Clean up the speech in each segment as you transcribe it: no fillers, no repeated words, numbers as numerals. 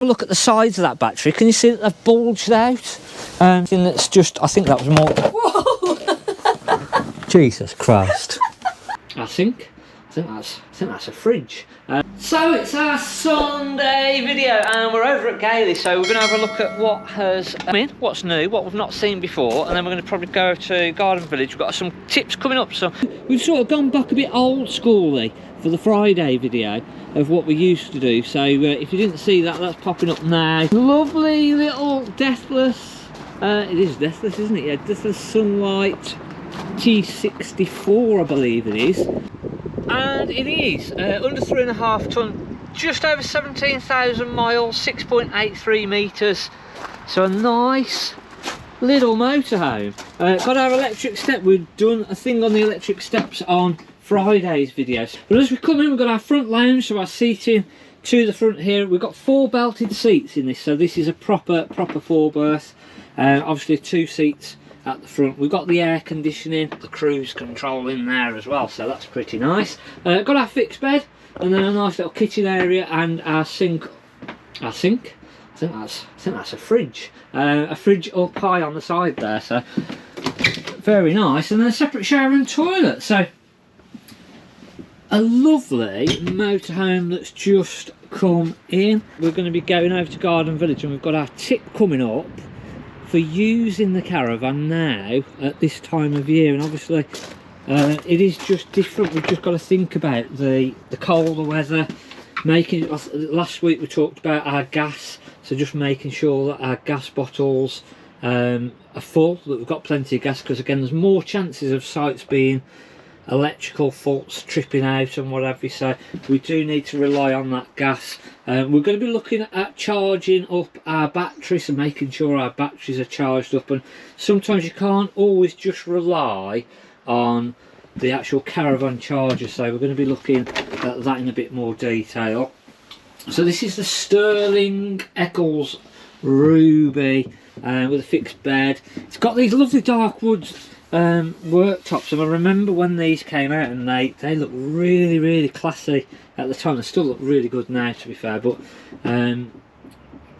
Look at the sides of that battery. Can you see that they've bulged out? That's just, I think that was more. Whoa! Jesus Christ! I think that's a fridge. So it's our Sunday video, and we're over at Gailey. So we're going to have a look at what has come in, what's new, what we've not seen before, and then we're going to probably go to Garden Village. We've got some tips coming up. So we've sort of gone back a bit old schooly for the Friday video of what we used to do. So if you didn't see that, that's popping up now. Lovely little Deathless, it is Deathless, isn't it? Yeah, Deathless Sunlight T64, I believe it is. And it is under 3.5 tonne, just over 17,000 miles, 6.83 metres. So a nice little motorhome. Got our electric step. We've done a thing on the electric steps on Friday's videos. But as we come in, we've got our front lounge, so our seating to the front here. We've got 4 belted seats in this, so this is a proper 4-berth. Obviously 2 seats at the front. We've got the air conditioning, the cruise control in there as well, so that's pretty nice. Got our fixed bed, and then a nice little kitchen area, and our sink. I think that's a fridge. A fridge up high on the side there, so very nice. And then a separate shower and toilet. So a lovely motorhome that's just come in. We're going to be going over to Garden Village, and we've got our tip coming up for using the caravan now at this time of year. And obviously it is just different. We've just got to think about the colder weather, making it. Last week we talked about our gas, so just making sure that our gas bottles are full, that we've got plenty of gas, because again there's more chances of sites being electrical faults, tripping out and whatever, so we do need to rely on that gas. We're going to be looking at charging up our batteries and making sure our batteries are charged up, and sometimes you can't always just rely on the actual caravan charger, so we're going to be looking at that in a bit more detail. So this is the Sterling Eccles Ruby with a fixed bed. It's got these lovely dark woods worktops, and I remember when these came out, and they look really classy at the time. They still look really good now, to be fair, but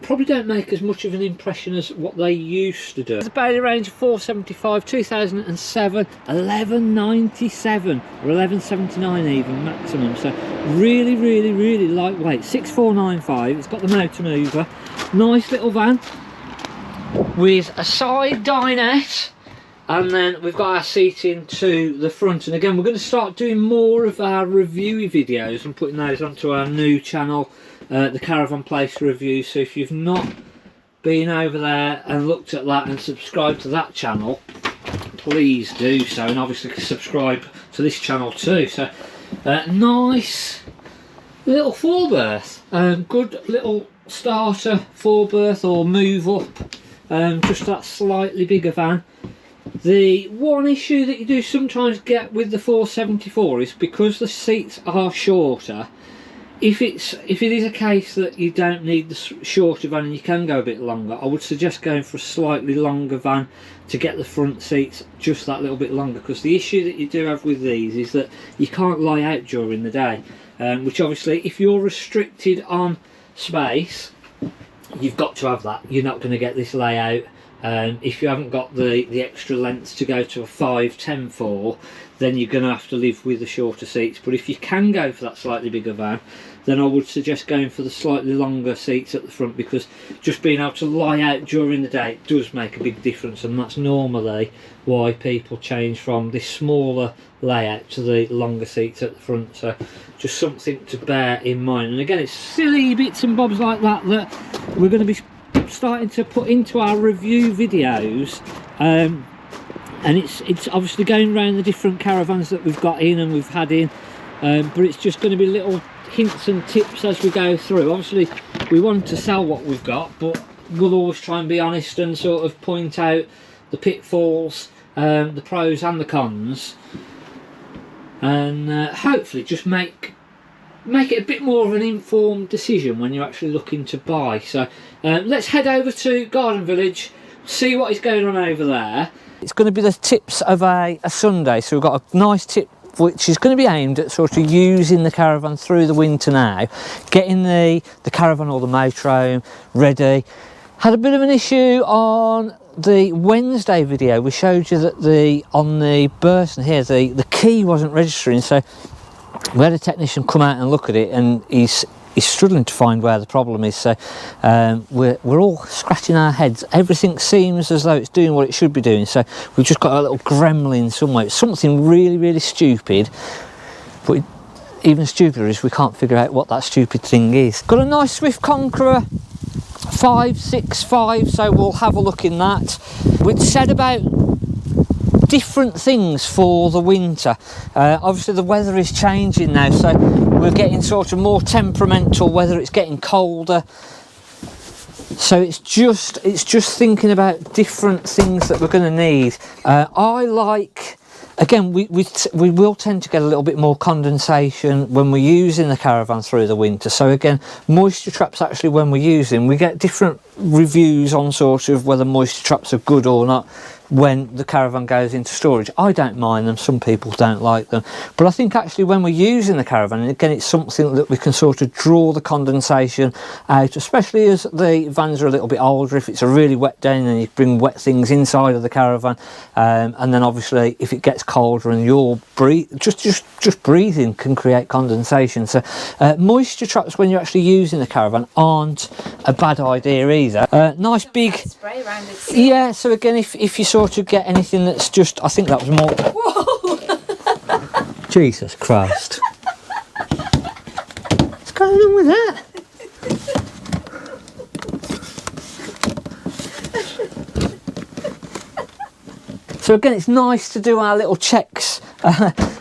probably don't make as much of an impression as what they used to do. There's a Bailey range of 475, 2007, 1197 or 1179 even maximum, so really lightweight. 6495. It's got the motor mover, nice little van with a side dinette. And then we've got our seating to the front, and again we're going to start doing more of our review videos and putting those onto our new channel, the Caravan Place Review. So if you've not been over there and looked at that and subscribed to that channel, please do so, and obviously subscribe to this channel too. So nice little 4-berth, good little starter 4-berth or move up, just that slightly bigger van. The one issue that you do sometimes get with the 474 is because the seats are shorter. If it is a case that you don't need the shorter van and you can go a bit longer, I would suggest going for a slightly longer van to get the front seats just that little bit longer, because the issue that you do have with these is that you can't lie out during the day, which obviously if you're restricted on space, you've got to have that. You're not going to get this layout. If you haven't got the extra length to go to a 5'10" 4, then you're going to have to live with the shorter seats. But if you can go for that slightly bigger van, then I would suggest going for the slightly longer seats at the front, because just being able to lie out during the day does make a big difference, and that's normally why people change from this smaller layout to the longer seats at the front. So just something to bear in mind. And again, it's silly bits and bobs like that that we're going to be starting to put into our review videos, and it's obviously going around the different caravans that we've got in and we've had in, but it's just going to be little hints and tips as we go through. Obviously we want to sell what we've got, but we'll always try and be honest and sort of point out the pitfalls, the pros and the cons, and hopefully just make it a bit more of an informed decision when you're actually looking to buy. So let's head over to Garden Village, see what is going on over there. It's going to be the tips of a Sunday, so we've got a nice tip which is going to be aimed at sort of using the caravan through the winter now, getting the caravan or the motorhome ready. Had a bit of an issue on the Wednesday video. We showed you that on the Burton here, the key wasn't registering, so we had a technician come out and look at it, and he's struggling to find where the problem is. So we're all scratching our heads. Everything seems as though it's doing what it should be doing, so we've just got a little gremlin somewhere. It's something really, really stupid, but even stupider is we can't figure out what that stupid thing is. Got a nice Swift Conqueror 565, so we'll have a look in that. We'd said about different things for the winter. Obviously the weather is changing now, so we're getting sort of more temperamental weather. It's getting colder, so it's just thinking about different things that we're going to need. I like, again, we will tend to get a little bit more condensation when we're using the caravan through the winter. So again, moisture traps, actually, when we're using, we get different reviews on sort of whether moisture traps are good or not when the caravan goes into storage. I don't mind them, some people don't like them, but I think actually when we're using the caravan, and again, it's something that we can sort of draw the condensation out, especially as the vans are a little bit older. If it's a really wet day and you bring wet things inside of the caravan, and then obviously if it gets colder and you're just breathing can create condensation. So moisture traps when you're actually using the caravan aren't a bad idea either. Nice big spray around it. Yeah, so again, if you sort of get anything that's just, I think that was more. Whoa! Jesus Christ. What's going on with that? So again, it's nice to do our little checks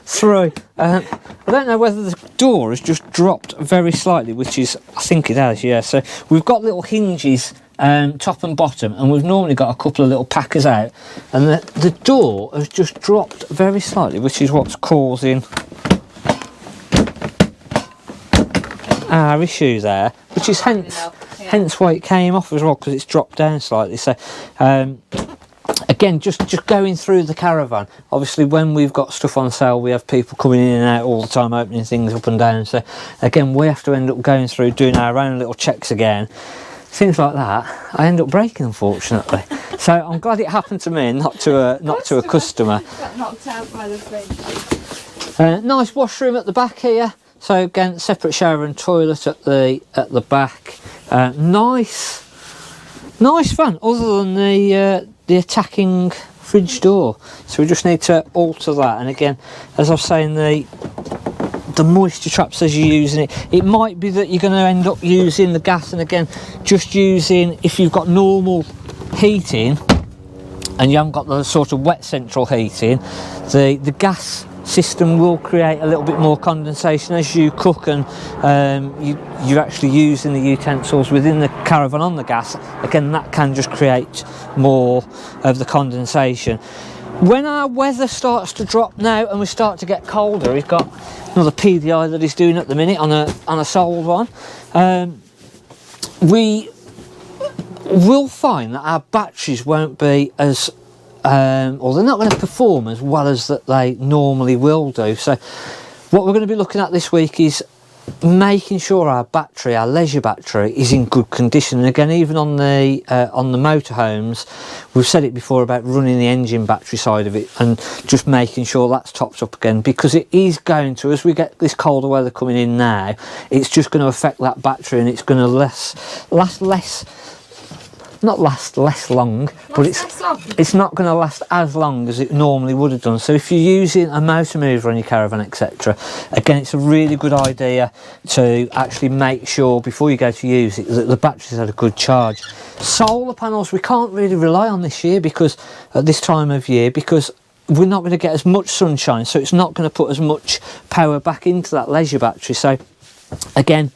through. I don't know whether the door has just dropped very slightly, which is, I think it has, yeah. So we've got little hinges top and bottom, and we've normally got a couple of little packers out, and the door has just dropped very slightly, which is what's causing our issue there, which is hence why it came off as well, because it's dropped down slightly. So again, just going through the caravan, obviously when we've got stuff on sale, we have people coming in and out all the time, opening things up and down, so again we have to end up going through doing our own little checks again. Things like that I end up breaking, unfortunately. So I'm glad it happened to me, not to a customer. Got knocked out by the fridge. Nice washroom at the back here. So again, separate shower and toilet at the back. Nice van, other than the attacking fridge door. So we just need to alter that. And again, as I was saying, the moisture traps as you're using it, it might be that you're going to end up using the gas, and again, just using, if you've got normal heating and you haven't got the sort of wet central heating, the gas system will create a little bit more condensation as you cook, and you're actually using the utensils within the caravan on the gas. Again, that can just create more of the condensation. When our weather starts to drop now and we start to get colder, he's got another PDI that he's doing at the minute on a sold one. We will find that our batteries won't be as or they're not going to perform as well as that they normally will do. So what we're going to be looking at this week is making sure our battery, our leisure battery, is in good condition. And again, even on the motorhomes, we've said it before about running the engine battery side of it and just making sure that's topped up again, because it is going to, as we get this colder weather coming in now, it's just going to affect that battery, and it's going to last less long, but it's not going to last as long as it normally would have done. So if you're using a motor mover on your caravan, etc., again, it's a really good idea to actually make sure before you go to use it that the battery's had a good charge. Solar panels, we can't really rely on this year, because at this time of year, because we're not going to get as much sunshine, so it's not going to put as much power back into that leisure battery. So again,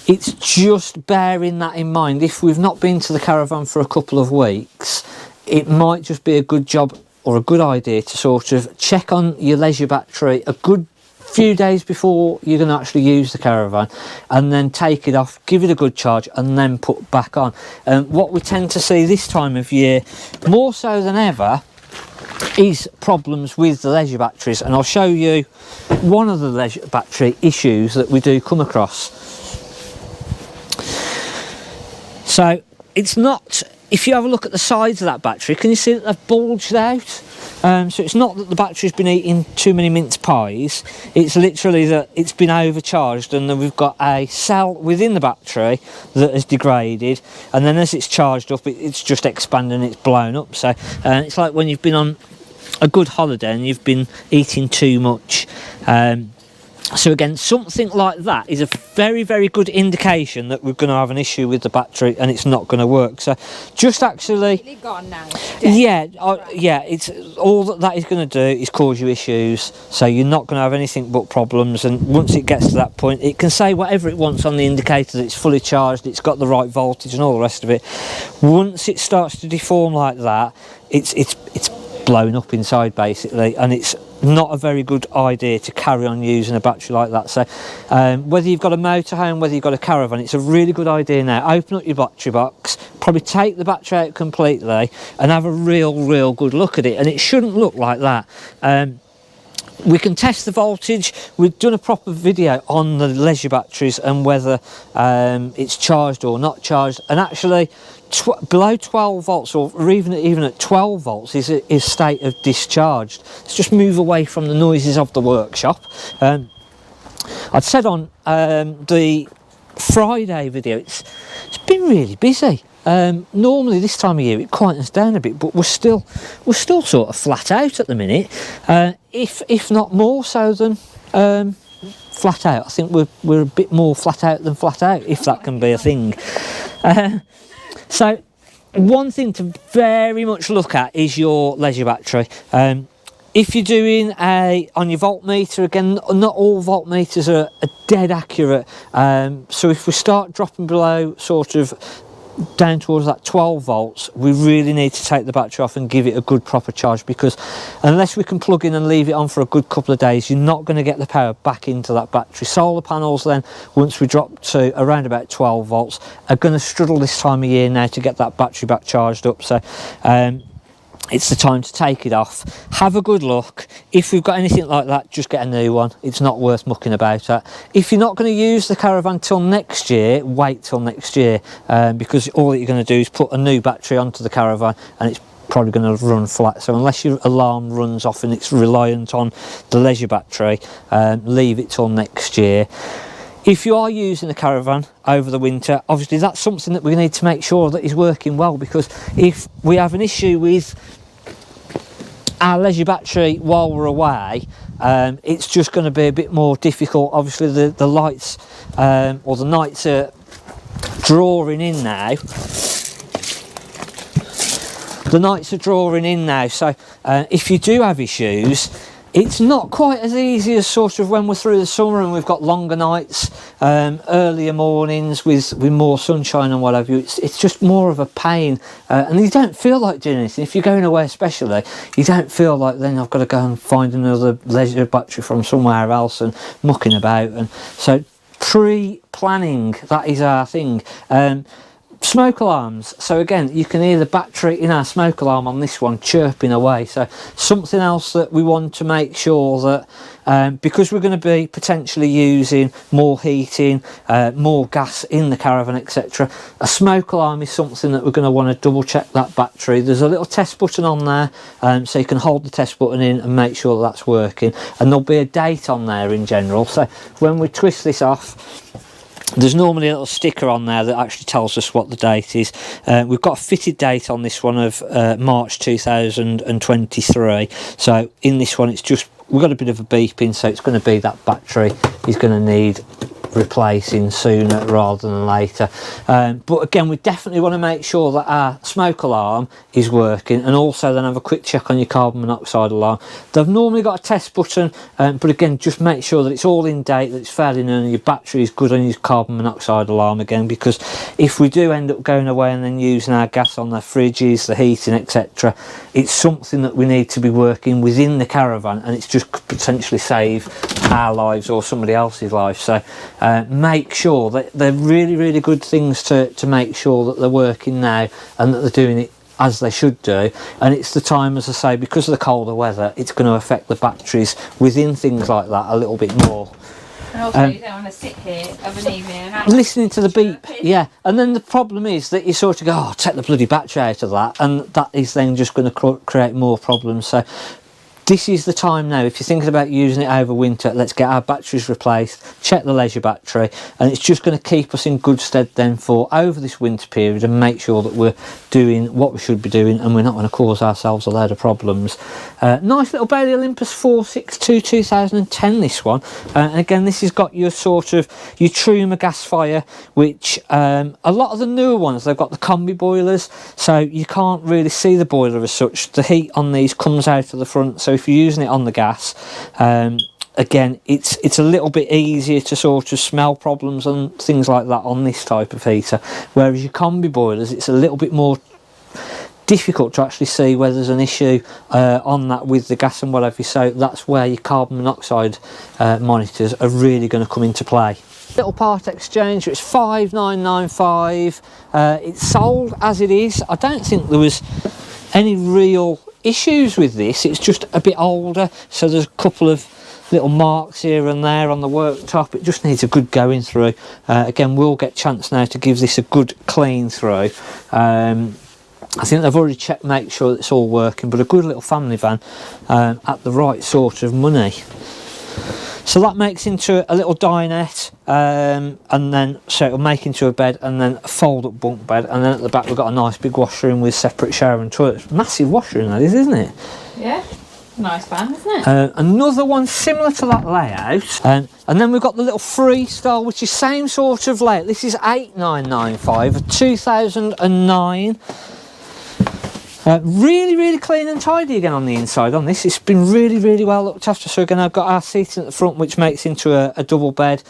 it's just bearing that in mind. If we've not been to the caravan for a couple of weeks, it might just be a good job or a good idea to sort of check on your leisure battery a good few days before you're going to actually use the caravan, and then take it off, give it a good charge, and then put back on. And what we tend to see this time of year, more so than ever, is problems with the leisure batteries, and I'll show you one of the leisure battery issues that we do come across. So it's not, if you have a look at the sides of that battery, can you see that they've bulged out? So it's not that the battery's been eating too many mince pies, it's literally that it's been overcharged, and then we've got a cell within the battery that has degraded, and then as it's charged up it's just expanding, it's blown up. So it's like when you've been on a good holiday and you've been eating too much. So again, something like that is a very, very good indication that we're going to have an issue with the battery and it's not going to work. So just actually, Really gone now. yeah, yeah, it's all that is going to do is cause you issues. So you're not going to have anything but problems. And once it gets to that point, it can say whatever it wants on the indicator that it's fully charged, it's got the right voltage and all the rest of it. Once it starts to deform like that, it's blown up inside basically, and it's not a very good idea to carry on using a battery like that. So whether you've got a motorhome, whether you've got a caravan, it's a really good idea now. Open up your battery box, probably take the battery out completely and have a real good look at it, and it shouldn't look like that. We can test the voltage. We've done a proper video on the leisure batteries and whether it's charged or not charged, and actually below 12 volts or even at 12 volts is state of discharged. Let's just move away from the noises of the workshop. I'd said on the Friday video it's been really busy. Normally this time of year it quietens down a bit, but we're still sort of flat out at the minute, if not more so than flat out. I think we're a bit more flat out than flat out, if that can be a thing. So one thing to very much look at is your leisure battery. If you're doing on your voltmeter, again, not all voltmeters are dead accurate. So if we start dropping below sort of down towards that 12 volts, we really need to take the battery off and give it a good proper charge, because unless we can plug in and leave it on for a good couple of days, you're not going to get the power back into that battery. Solar panels then, once we drop to around about 12 volts, are going to struggle this time of year now to get that battery back charged up. So it's the time to take it off. Have a good look. If we've got anything like that, just get a new one. It's not worth mucking about at. If you're not going to use the Caravan till next year, wait till next year, because all that you're going to do is put a new battery onto the Caravan and it's probably going to run flat. So unless your alarm runs off and it's reliant on the leisure battery, leave it till next year. If you are using a Caravan over the winter, obviously that's something that we need to make sure that is working well, because if we have an issue with our leisure battery while we're away, it's just going to be a bit more difficult. Obviously the lights or the nights are drawing in now. The nights are drawing in now, so if you do have issues, it's not quite as easy as sort of when we're through the summer and we've got longer nights, earlier mornings with more sunshine and whatever. It's just more of a pain, and you don't feel like doing anything. If you're going away especially, you don't feel like then I've got to go and find another leisure battery from somewhere else and mucking about. And so pre-planning, that is our thing. Smoke alarms. So again, you can hear the battery in our smoke alarm on this one chirping away. So something else that we want to make sure that because we're going to be potentially using more heating, more gas in the Caravan, etc., a smoke alarm is something that we're going to want to double check that battery. There's a little test button on there, so you can hold the test button in and make sure that's working, and there'll be a date on there in general. So when we twist this off, there's normally a little sticker on there that actually tells us what the date is. We've got a fitted date on this one of March 2023. So in this one, it's just, we've got a bit of a beeping, so it's going to be that battery is going to need replacing sooner rather than later. But again, we definitely want to make sure that our smoke alarm is working, and also then have a quick check on your carbon monoxide alarm. They've normally got a test button, but again, just make sure that it's all in date, that it's fairly new, and your battery is good on your carbon monoxide alarm again, because if we do end up going away and then using our gas on the fridges, the heating, etc., it's something that we need to be working within the Caravan, and it's just could potentially save our lives or somebody else's life. So make sure that they're really good things to make sure that they're working now and that they're doing it as they should do, and it's the time, as I say, because of the colder weather, it's going to affect the batteries within things like that a little bit more. And also you don't want to sit here of an evening and have listening to the beep, yeah, and then the problem is that you sort of go, oh, take the bloody battery out of that, and that is then just going to create more problems. So this is the time now, if you're thinking about using it over winter, let's get our batteries replaced, check the leisure battery, and it's just going to keep us in good stead then for over this winter period, and make sure that we're doing what we should be doing and we're not going to cause ourselves a load of problems. Nice little Bailey Olympus 462 2010, this one. And again, this has got your sort of your Truma gas fire, which a lot of the newer ones, they've got the combi boilers, so you can't really see the boiler as such. The heat on these comes out of the front, so if you're using it on the gas, again, it's a little bit easier to sort of smell problems and things like that on this type of heater, whereas your combi boilers, it's a little bit more difficult to actually see whether there's an issue on that with the gas and whatever. So that's where your carbon monoxide monitors are really going to come into play. Little part exchange, it's 5995. It's sold as it is. I don't think there was any real issues with this. It's just a bit older, so there's a couple of little marks here and there on the worktop. It just needs a good going through. Again, we'll get a chance now to give this a good clean through. I think they've already checked, make sure that it's all working, but a good little family van at the right sort of money. So that makes into a little dinette, and then so it'll make into a bed, and then a fold-up bunk bed, and then at the back we've got a nice big washroom with separate shower and toilet. Massive washroom that is, isn't it? Yeah, nice van, isn't it? Another one similar to that layout, and then we've got the little freestyle, which is same sort of layout. This is 8995, a 2009. Really clean and tidy again on the inside on this. It's been really well looked after. So again, I've got our seating at the front, which makes into a double bed.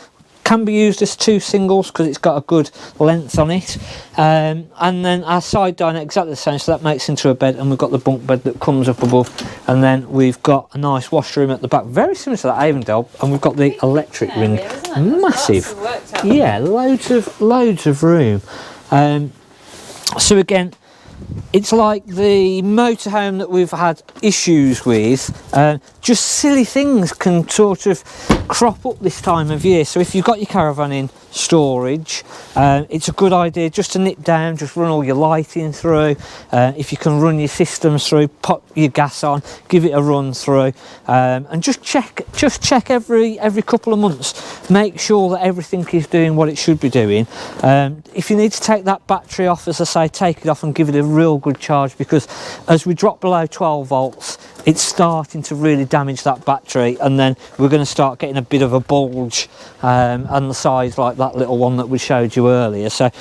Can be used as two singles because it's got a good length on it. And then our side dinette exactly the same, so that makes into a bed, and we've got the bunk bed that comes up above, and then we've got a nice washroom at the back, very similar to that Avondale, and we've got the electric ring. Massive. Yeah, loads of room. So again, it's like the motorhome that we've had issues with. Just silly things can sort of crop up this time of year. So if you've got your caravan in storage, it's a good idea just to nip down, just run all your lighting through. If you can run your systems through, pop your gas on, give it a run through, and just check every couple of months. Make sure that everything is doing what it should be doing. If you need to take that battery off, as I say, take it off and give it a real good charge, because as we drop below 12 volts, it's starting to really damage that battery, and then we're going to start getting a bit of a bulge on the sides like that little one that we showed you earlier. So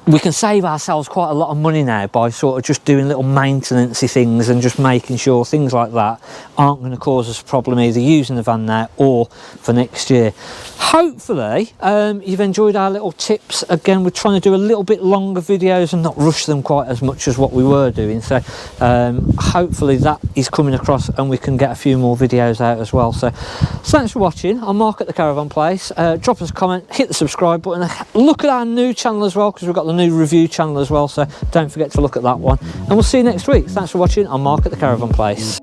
we can save ourselves quite a lot of money now by sort of just doing little maintenance-y things and just making sure things like that aren't going to cause us a problem either using the van now or for next year. Hopefully you've enjoyed our little tips. Again, we're trying to do a little bit longer videos and not rush them quite as much as what we were doing, so hopefully that is coming across and we can get a few more videos out as well. So thanks for watching. I'm Mark at the Caravan Place. Drop us a comment, hit the subscribe button, look at our new channel as well, because we've got the new review channel as well, so don't forget to look at that one, and we'll see you next week. Thanks for watching. I'm Mark at the Caravan Place.